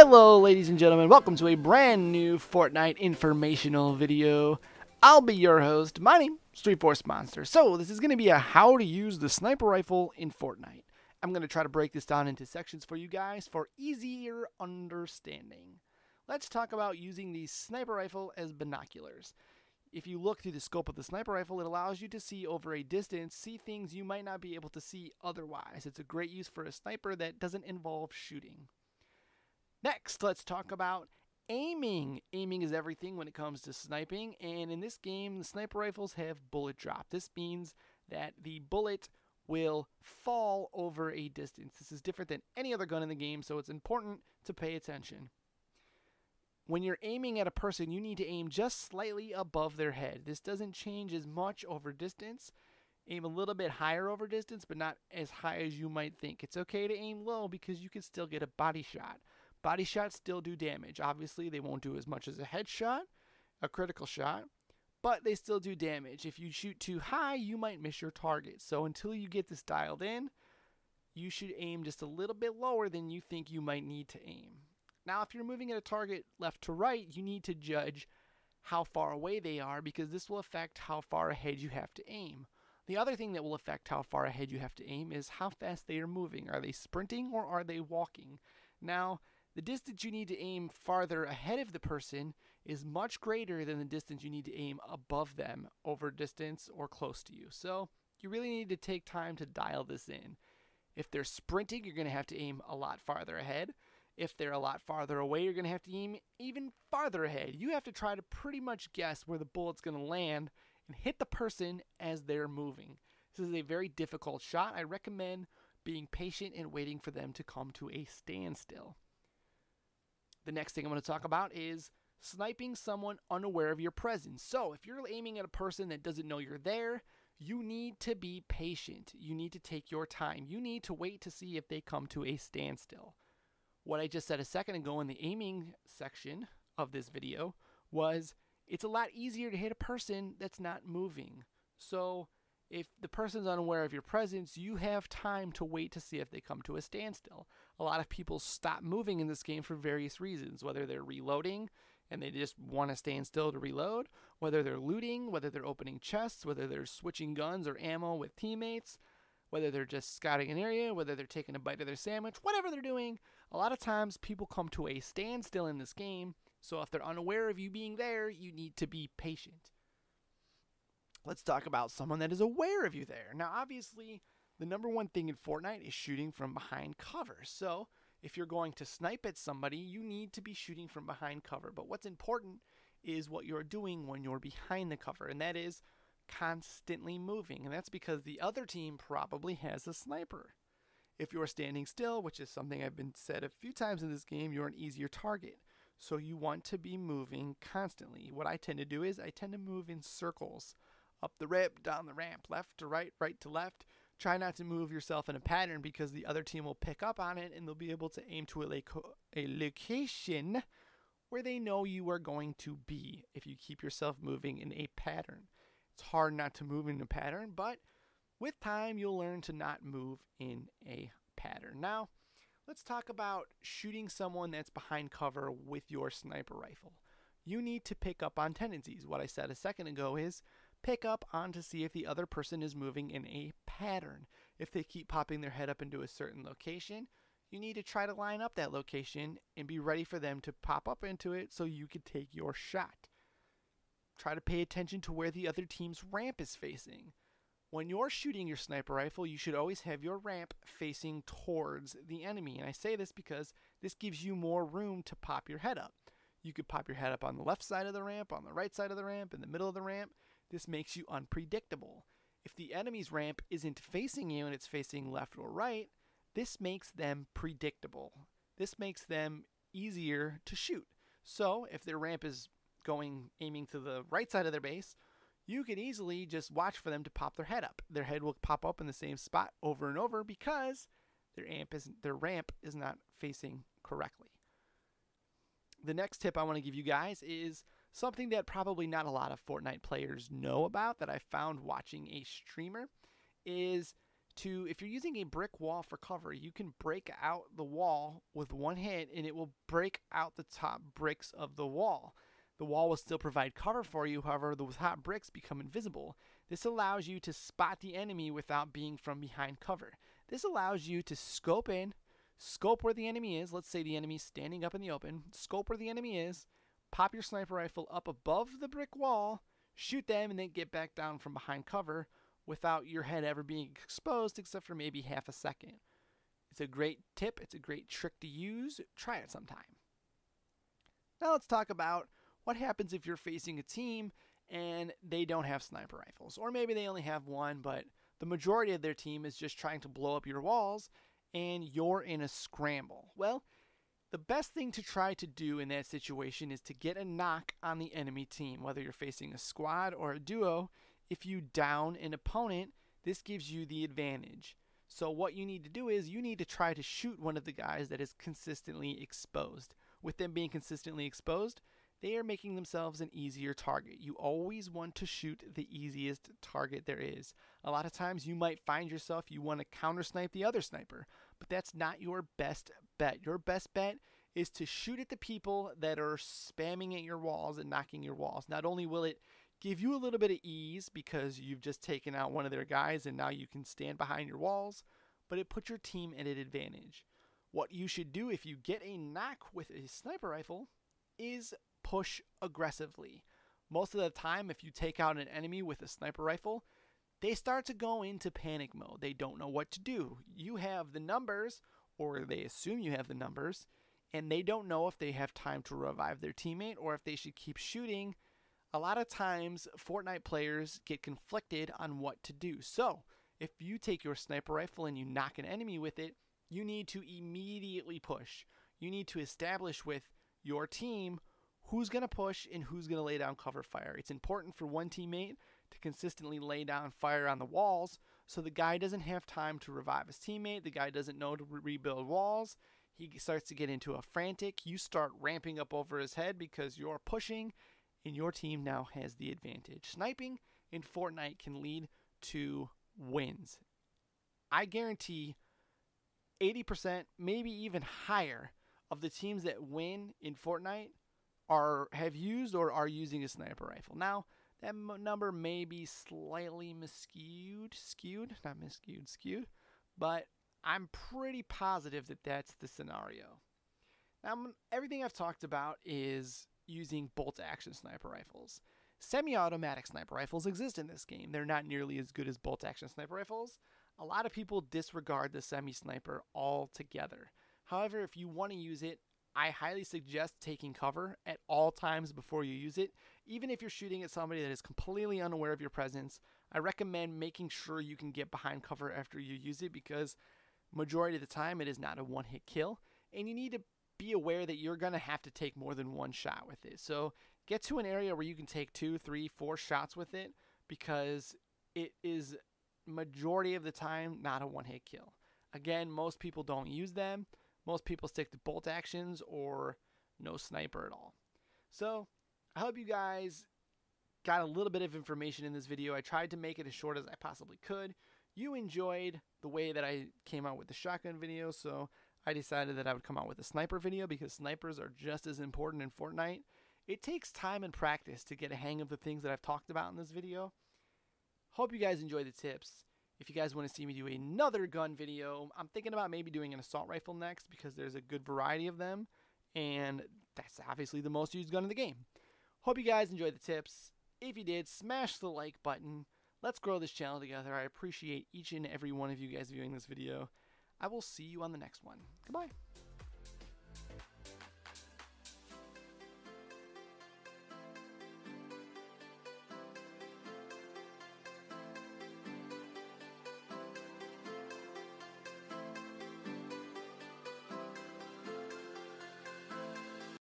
Hello ladies and gentlemen, welcome to a brand new Fortnite informational video. I'll be your host. My name is Street Force Monster. So this is going to be a how to use the sniper rifle in Fortnite. I'm going to try to break this down into sections for you guys for easier understanding. Let's talk about using the sniper rifle as binoculars. If you look through the scope of the sniper rifle, it allows you to see over a distance, see things you might not be able to see otherwise. It's a great use for a sniper that doesn't involve shooting. Next, let's talk about aiming. Aiming is everything when it comes to sniping, and in this game, the sniper rifles have bullet drop. This means that the bullet will fall over a distance. This is different than any other gun in the game, so it's important to pay attention. When you're aiming at a person, you need to aim just slightly above their head. This doesn't change as much over distance. Aim a little bit higher over distance, but not as high as you might think. It's okay to aim low because you can still get a body shot. Body shots still do damage. Obviously, they won't do as much as a headshot, a critical shot, but they still do damage. If you shoot too high, you might miss your target. So until you get this dialed in, you should aim just a little bit lower than you think you might need to aim. Now, if you're moving at a target left to right, you need to judge how far away they are because this will affect how far ahead you have to aim. The other thing that will affect how far ahead you have to aim is how fast they are moving. Are they sprinting or are they walking? Now, the distance you need to aim farther ahead of the person is much greater than the distance you need to aim above them over distance or close to you. So you really need to take time to dial this in. If they're sprinting, you're going to have to aim a lot farther ahead. If they're a lot farther away, you're going to have to aim even farther ahead. You have to try to pretty much guess where the bullet's going to land and hit the person as they're moving. This is a very difficult shot. I recommend being patient and waiting for them to come to a standstill. The next thing I'm going to talk about is sniping someone unaware of your presence. So if you're aiming at a person that doesn't know you're there, you need to be patient. You need to take your time. You need to wait to see if they come to a standstill. What I just said a second ago in the aiming section of this video was it's a lot easier to hit a person that's not moving. So if the person's unaware of your presence, you have time to wait to see if they come to a standstill. A lot of people stop moving in this game for various reasons, whether they're reloading and they just want to stand still to reload, whether they're looting, whether they're opening chests, whether they're switching guns or ammo with teammates, whether they're just scouting an area, whether they're taking a bite of their sandwich, whatever they're doing. A lot of times people come to a standstill in this game, so if they're unaware of you being there, you need to be patient. Let's talk about someone that is aware of you there. Now, obviously, the number one thing in Fortnite is shooting from behind cover. So, if you're going to snipe at somebody, you need to be shooting from behind cover. But what's important is what you're doing when you're behind the cover, and that is constantly moving. And that's because the other team probably has a sniper. If you're standing still, which is something I've been said a few times in this game, you're an easier target. So you want to be moving constantly. What I tend to do is I tend to move in circles. Up the ramp, down the ramp, left to right, right to left. Try not to move yourself in a pattern because the other team will pick up on it and they'll be able to aim to a location where they know you are going to be if you keep yourself moving in a pattern. It's hard not to move in a pattern, but with time you'll learn to not move in a pattern. Now, let's talk about shooting someone that's behind cover with your sniper rifle. You need to pick up on tendencies. What I said a second ago is pick up on to see if the other person is moving in a pattern. If they keep popping their head up into a certain location, you need to try to line up that location and be ready for them to pop up into it so you can take your shot. Try to pay attention to where the other team's ramp is facing. When you're shooting your sniper rifle, you should always have your ramp facing towards the enemy. And I say this because this gives you more room to pop your head up. You could pop your head up on the left side of the ramp, on the right side of the ramp, in the middle of the ramp. This makes you unpredictable. If the enemy's ramp isn't facing you and it's facing left or right, this makes them predictable. This makes them easier to shoot. So if their ramp is aiming to the right side of their base, you could easily just watch for them to pop their head up. Their head will pop up in the same spot over and over because their ramp is not facing correctly. The next tip I want to give you guys is something that probably not a lot of Fortnite players know about that I found watching a streamer is if you're using a brick wall for cover, you can break out the wall with one hit and it will break out the top bricks of the wall. The wall will still provide cover for you, however, the top bricks become invisible. This allows you to spot the enemy without being from behind cover. This allows you to scope in, scope where the enemy is. Let's say the enemy's standing up in the open. Scope where the enemy is, pop your sniper rifle up above the brick wall, shoot them, and then get back down from behind cover without your head ever being exposed except for maybe half a second. It's a great tip. It's a great trick to use. Try it sometime. Now let's talk about what happens if you're facing a team and they don't have sniper rifles. Or maybe they only have one, but the majority of their team is just trying to blow up your walls and you're in a scramble. Well, the best thing to try to do in that situation is to get a knock on the enemy team. Whether you're facing a squad or a duo, if you down an opponent, this gives you the advantage. So what you need to do is you need to try to shoot one of the guys that is consistently exposed. With them being consistently exposed, they are making themselves an easier target. You always want to shoot the easiest target there is. A lot of times you might find yourself you want to counter snipe the other sniper, but that's not your best bet. Your best bet is to shoot at the people that are spamming at your walls and knocking your walls. Not only will it give you a little bit of ease because you've just taken out one of their guys and now you can stand behind your walls, but it puts your team at an advantage. What you should do if you get a knock with a sniper rifle is push aggressively. Most of the time, if you take out an enemy with a sniper rifle, they start to go into panic mode. They don't know what to do. You have the numbers, or they assume you have the numbers, and they don't know if they have time to revive their teammate or if they should keep shooting. A lot of times, Fortnite players get conflicted on what to do. So, if you take your sniper rifle and you knock an enemy with it, you need to immediately push. You need to establish with your team who's going to push and who's going to lay down cover fire. It's important for one teammate to consistently lay down fire on the walls so the guy doesn't have time to revive his teammate. The guy doesn't know to rebuild walls. He starts to get into a frantic. You start ramping up over his head because you're pushing and your team now has the advantage. Sniping in Fortnite can lead to wins. I guarantee 80%, maybe even higher, of the teams that win in Fortnite have used or are using a sniper rifle. Now, that number may be slightly skewed, but I'm pretty positive that that's the scenario. Now, everything I've talked about is using bolt-action sniper rifles. Semi-automatic sniper rifles exist in this game. They're not nearly as good as bolt-action sniper rifles. A lot of people disregard the semi-sniper altogether. However, if you want to use it, I highly suggest taking cover at all times before you use it. Even if you're shooting at somebody that is completely unaware of your presence, I recommend making sure you can get behind cover after you use it because majority of the time it is not a one-hit kill, and you need to be aware that you're going to have to take more than one shot with it. So get to an area where you can take 2, 3, 4 shots with it because it is majority of the time not a one-hit kill. Again, most people don't use them. Most people stick to bolt actions or no sniper at all. So I hope you guys got a little bit of information in this video. I tried to make it as short as I possibly could. You enjoyed the way that I came out with the shotgun video, so I decided that I would come out with a sniper video because snipers are just as important in Fortnite. It takes time and practice to get a hang of the things that I've talked about in this video. Hope you guys enjoy the tips. If you guys want to see me do another gun video, I'm thinking about maybe doing an assault rifle next because there's a good variety of them, and that's obviously the most used gun in the game. Hope you guys enjoyed the tips. If you did, smash the like button. Let's grow this channel together. I appreciate each and every one of you guys viewing this video. I will see you on the next one. Goodbye.